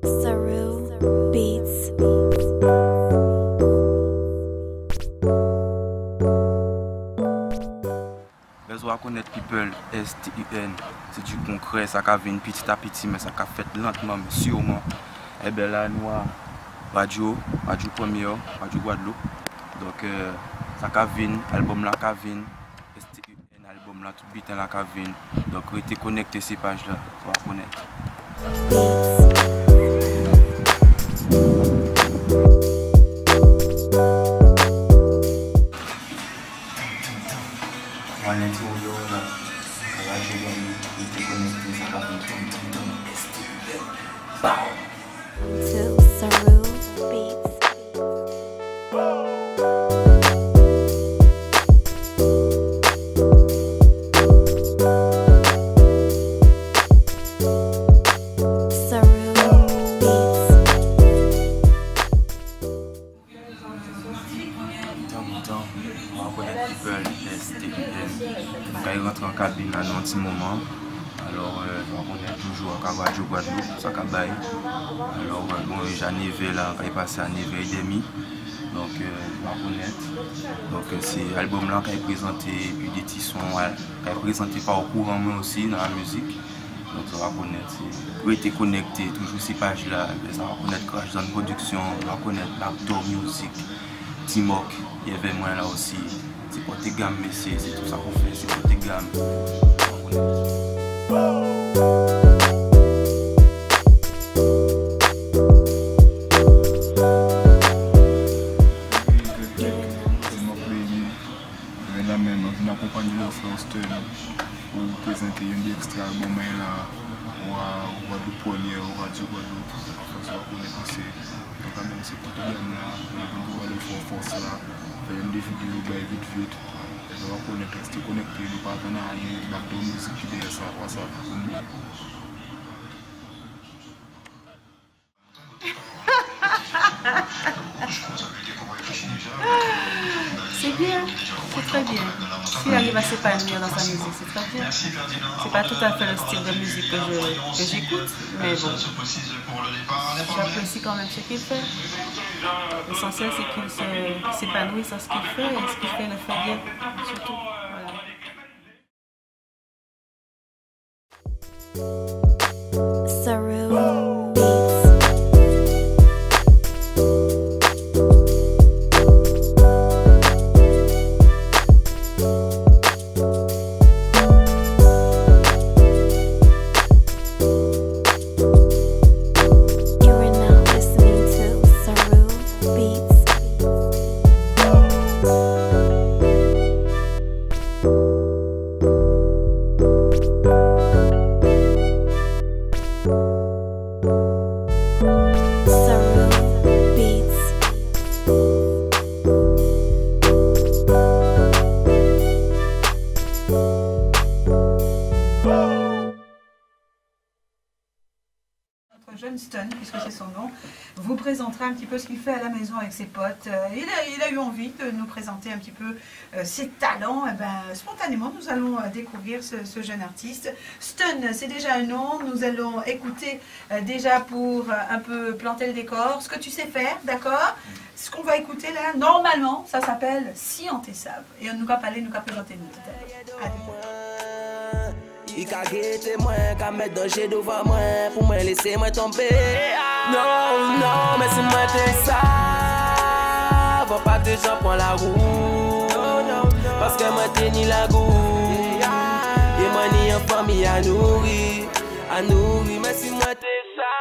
Saru Beats. Besoin connaître people STUN, c'est du concret, ça va venir petit à petit, mais ça va fait lentement, mais sûrement. Et bien là, nous avons Radio Premier, Radio Guadeloupe. Donc ça va venir, l'album là va venir, STUN, l'album là, tout vite là va venir. Donc restez connectés ces pages là, pour connaître. To Saru Beats. Saru Beats. On va connaître people STUN. Quand ils rentrent en cabine là, dans un petit moment. Alors, on est toujours à Radio Guadeloupe, ça cabaye. Alors, bon, j'ai arrivé là, quand il passe à 9h30. Donc, on va connaître. Donc, c'est l'album là qui est présenté, puis des petits sons, qui est présenté par au courant moi aussi dans la musique. Donc, on va connaître. Pour être connecté, toujours ces pages là, on va connaître Crash Zone Production, on va connaître Laptop Music, Timok, il y avait moi là aussi. C'est côté gamme, mais c'est tout ça qu'on fait, c'est côté gamme. On va connaître. Nous accompagnons le frère Stern pour présenter un extra album là au Guadeloupe Premier, au Radio Guadeloupe. Ça va connaître aussi. Donc quand même c'est tout bien là, on va aller faire force là, faire une défi vite vite. Et on va connaître, rester connecté, nous parvenons à rien, Laptop Music qui est ça, WhatsApp. C'est bien, c'est très bien. S'il arrive à s'épanouir dans sa musique, c'est très bien. C'est pas tout à fait le style de musique que j'écoute, mais bon, j'apprécie quand même ce qu'il fait. L'essentiel, c'est qu'il s'épanouisse dans ce qu'il fait, et ce qu'il fait le fait bien, surtout. Voilà. Saru Jeune Stun, puisque c'est son nom, vous présentera un petit peu ce qu'il fait à la maison avec ses potes. Il a eu envie de nous présenter un petit peu ses talents. Et ben, spontanément, nous allons découvrir ce jeune artiste. Stun, c'est déjà un nom. Nous allons écouter déjà pour un peu planter le décor, ce que tu sais faire, d'accord? Ce qu'on va écouter là, normalement, ça s'appelle Si on te savent. Et on nous va parler, nous va présenter nous tout à l'heure. Il ka guetter moi, ka mettre danger devant moi, pour moi laisser moi tomber. Non, non, mais si moi te ça, va pas que j'en prends la route. Parce que moi t'es ni la goût. Et moi ni en famille à nourrir. Mais si moi te ça,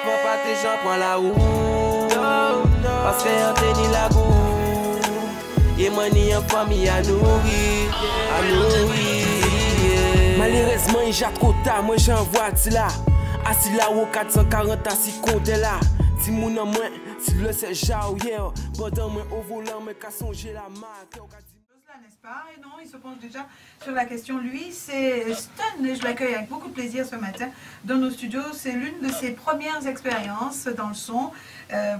va pas que j'en prends la route. Parce que t'es ni la goût. Et moi ni en famille à nourrir. Malheureusement, il y a trop tard, moi j'envoie là. Assis là au 440 assis compte là. Si mon en moins, si le c'est jaouillère. Pendant moi au volant, mais qu'à songer la marque. pas. Et non, il se penche déjà sur la question. Lui, c'est Stun et je l'accueille avec beaucoup de plaisir ce matin dans nos studios. C'est l'une de ses premières expériences dans le son.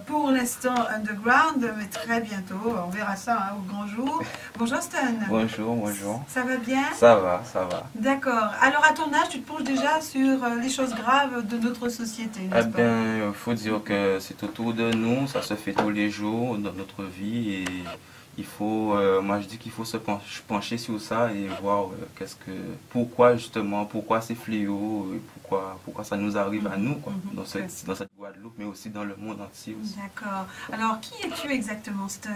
Pour l'instant underground, mais très bientôt, on verra ça hein, au grand jour. Bonjour Stun. Bonjour, bonjour. Ça va bien? Ça va, ça va. D'accord. Alors à ton âge, tu te penches déjà sur les choses graves de notre société, Eh n'est-ce pas? bien, il faut dire que c'est autour de nous, ça se fait tous les jours dans notre vie et il faut, moi je dis qu'il faut se pencher sur ça et voir pourquoi justement, pourquoi ces fléaux, et pourquoi ça nous arrive à nous, quoi, dans cette Guadeloupe, mais aussi dans le monde entier aussi. D'accord. Alors, qui es-tu exactement, Stun?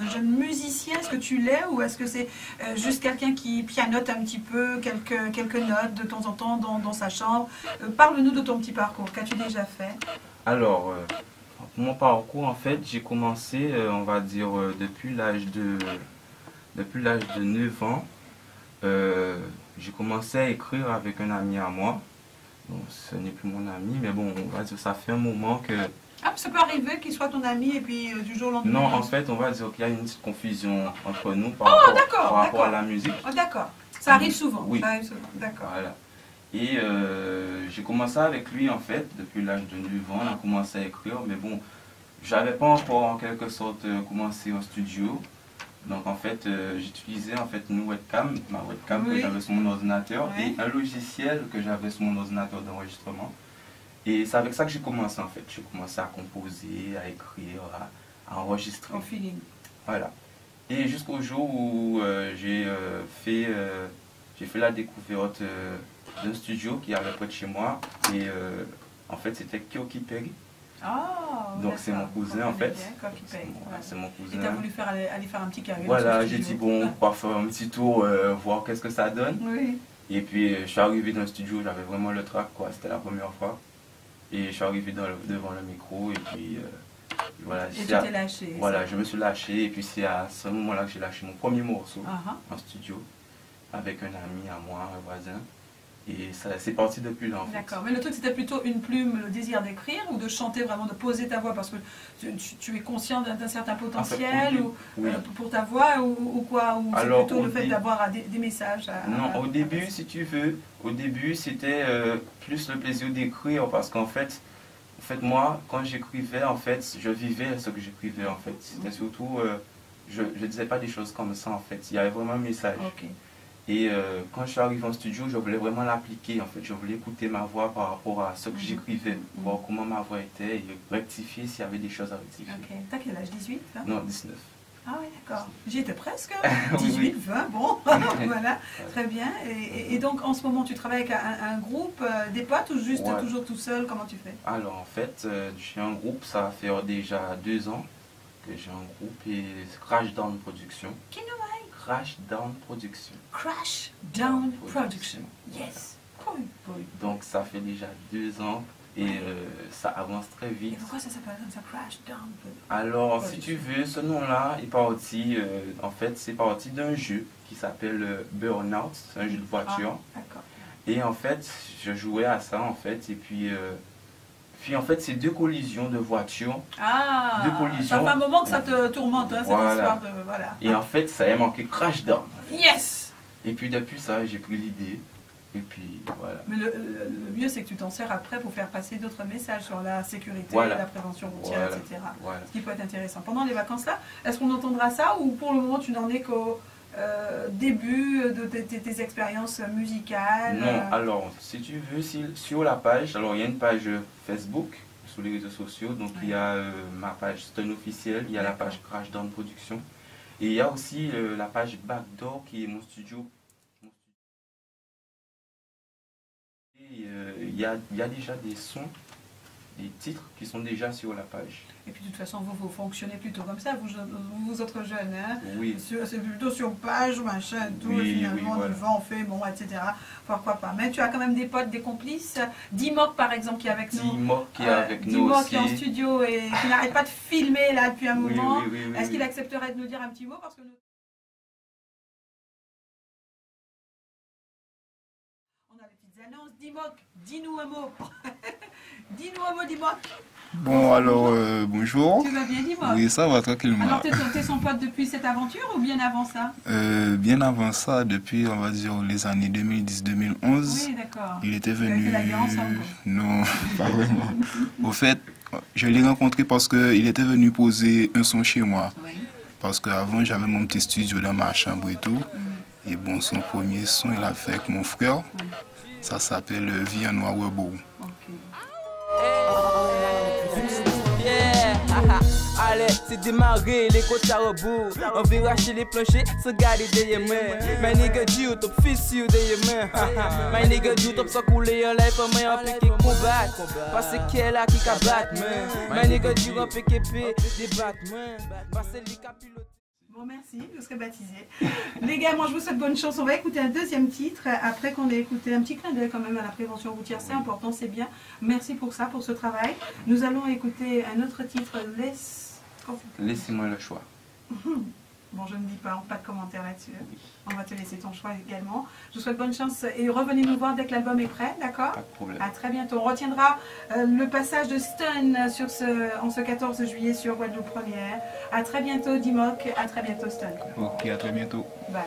Un jeune musicien, est-ce que tu l'es ou est-ce que c'est juste quelqu'un qui pianote un petit peu, quelques notes de temps en temps dans sa chambre? Parle-nous de ton petit parcours, qu'as-tu déjà fait? Alors, mon parcours, en fait, j'ai commencé, on va dire, depuis l'âge de 9 ans. J'ai commencé à écrire avec un ami à moi. Bon, ce n'est plus mon ami, mais bon, on va dire, ça fait un moment que... Ah, ça peut arriver qu'il soit ton ami et puis du jour au lendemain. Non, en fait, on va dire qu'il y a une petite confusion entre nous par rapport à la musique. Oh, d'accord. Ça arrive souvent. Oui. Ça arrive souvent. D'accord. Voilà. Et j'ai commencé avec lui, en fait, depuis l'âge de 9 ans, on a commencé à écrire, mais bon, j'avais pas encore, en quelque sorte, commencé au studio. Donc, en fait, j'utilisais en fait une webcam, ma webcam que j'avais sur mon ordinateur, et un logiciel que j'avais sur mon ordinateur d'enregistrement. Et c'est avec ça que j'ai commencé, en fait. J'ai commencé à composer, à écrire, à enregistrer. Au feeling. Voilà. Et jusqu'au jour où j'ai fait la découverte d'un studio qui avait près de chez moi. Et en fait, c'était Kyoki Perry. Oh, donc c'est mon cousin en fait. C'est mon cousin. Et tu as voulu aller faire un petit carré. Voilà, j'ai dit bon, on va faire un petit tour, voir qu'est-ce que ça donne. Oui. Et puis je suis arrivé dans le studio, j'avais vraiment le trac quoi, c'était la première fois. Et je suis arrivé devant le micro et puis voilà. Et tu t'es lâché. Voilà, je me suis lâché et puis c'est à ce moment-là que j'ai lâché mon premier morceau en studio avec un ami à moi, un voisin. Et c'est parti depuis là en fait. D'accord, mais le truc c'était plutôt une plume, le désir d'écrire ou de chanter vraiment, de poser ta voix parce que tu es conscient d'un certain potentiel en fait, pour ta voix ou quoi? Ou c'est plutôt le fait d'avoir des messages Non, au début si tu veux, au début c'était plus le plaisir d'écrire parce qu'en fait, moi quand j'écrivais en fait, je vivais ce que j'écrivais en fait. C'était surtout, je ne disais pas des choses comme ça en fait, il y avait vraiment un message. Okay. Et quand je suis arrivé en studio, je voulais vraiment l'appliquer en fait. Je voulais écouter ma voix par rapport à ce que j'écrivais, voir comment ma voix était et rectifier s'il y avait des choses à rectifier. Ok. T'as quel âge? 18 hein? Non, 19. Ah oui, d'accord. J'y étais presque. 18, 20, bon, voilà, très bien. Et donc en ce moment, tu travailles avec un groupe, des potes ou juste toujours tout seul? Comment tu fais? Alors en fait, j'ai un groupe, ça va faire déjà 2 ans que j'ai un groupe et Crashdown Production. Qui nous Crashdown Production. Crashdown Production. Yes. Cool. Donc ça fait déjà 2 ans et ça avance très vite. Et pourquoi ça s'appelle comme ça, Crashdown Production? Alors si tu veux, ce nom-là est parti, en fait c'est parti d'un jeu qui s'appelle Burnout, c'est un jeu de voiture. D'accord. Et en fait, je jouais à ça en fait et puis en fait, c'est 2 collisions de voitures. Ah, 2 collisions. Ça fait un moment que ça te tourmente, hein, cette histoire de... Voilà. Et en fait, ça a manqué Crashdown. Yes. Et puis depuis ça, j'ai pris l'idée. Et puis voilà. Mais le mieux, c'est que tu t'en sers après pour faire passer d'autres messages sur la sécurité, la prévention routière, etc. Voilà. Ce qui peut être intéressant. Pendant les vacances là, est-ce qu'on entendra ça ou pour le moment, tu n'en es qu'au début de tes expériences musicales? Non, alors, si tu veux, sur la page, alors il y a une page Facebook sur les réseaux sociaux, donc il y a ma page Stun officielle, il y a la page Crashdown Production, et il y a aussi la page Backdoor qui est mon studio. Et il y a déjà des sons, des titres qui sont déjà sur la page. Et puis de toute façon, vous fonctionnez plutôt comme ça, vous autres jeunes, hein? Oui. C'est plutôt sur page, machin, tout, oui, et finalement, voilà. on y va, on fait, bon, etc. Pourquoi pas. Mais tu as quand même des potes, des complices. Dimok, par exemple, qui est avec nous. Dimok qui est avec nous Dimok aussi. qui est en studio et qui n'arrête pas de filmer là depuis un moment. Oui, est-ce qu'il accepterait de nous dire un petit mot? Parce que on a des petites annonces. Dimok, dis-nous un mot. Dis-nous un mot, Dimoc. Bon, alors, bonjour. Tu vas bien, Dimoc? Oui, ça va tranquillement. Alors, t'es son pote depuis cette aventure ou bien avant ça? Bien avant ça, depuis, on va dire, les années 2010-2011. Oui, d'accord. Il était Vous avez venu... fait la guerre ensemble? Non, pas vraiment. Au fait, je l'ai rencontré parce qu'il était venu poser un son chez moi. Oui. Parce qu'avant, j'avais mon petit studio dans ma chambre et tout. Et bon, son premier son, il a fait avec mon frère. Ça s'appelle Vie en noir ou beau. Yeah, allez, c'est démarré, les côtes à rebours. On vient racher les planchers, se garder derrière moi. My nigga du top fils you derrière moi. My nigga du top sans couler en life, mais en piqué combattre. Parce qu'elle a qui a battre, my nigga du en piqué débattre, parce que les capilotes. Bon, merci, vous serez baptisés. Les gars, moi je vous souhaite bonne chance. On va écouter un deuxième titre après qu'on ait écouté un petit clin d'œil quand même à la prévention routière. C'est important, c'est bien. Merci pour ça, pour ce travail. Nous allons écouter un autre titre, Laissez-moi le choix. Bon, je ne dis pas de commentaires là-dessus. On va te laisser ton choix également. Je vous souhaite bonne chance et revenez nous voir dès que l'album est prêt, d'accord? Pas de problème. À très bientôt. On retiendra le passage de Stun sur en ce 14 juillet sur Guadeloupe Première. À très bientôt, Dimoc. À très bientôt, Stun. Ok, à très bientôt. Bye.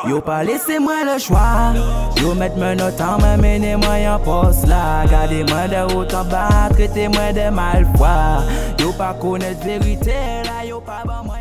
Yo pas laissé moi le choix. Yo mettre moi notre temps, m'amener moi en poste là. Gardez-moi de haut en bas, traitez-moi de malfoi. Yo pas connaître vérité là, yo pas bon moi.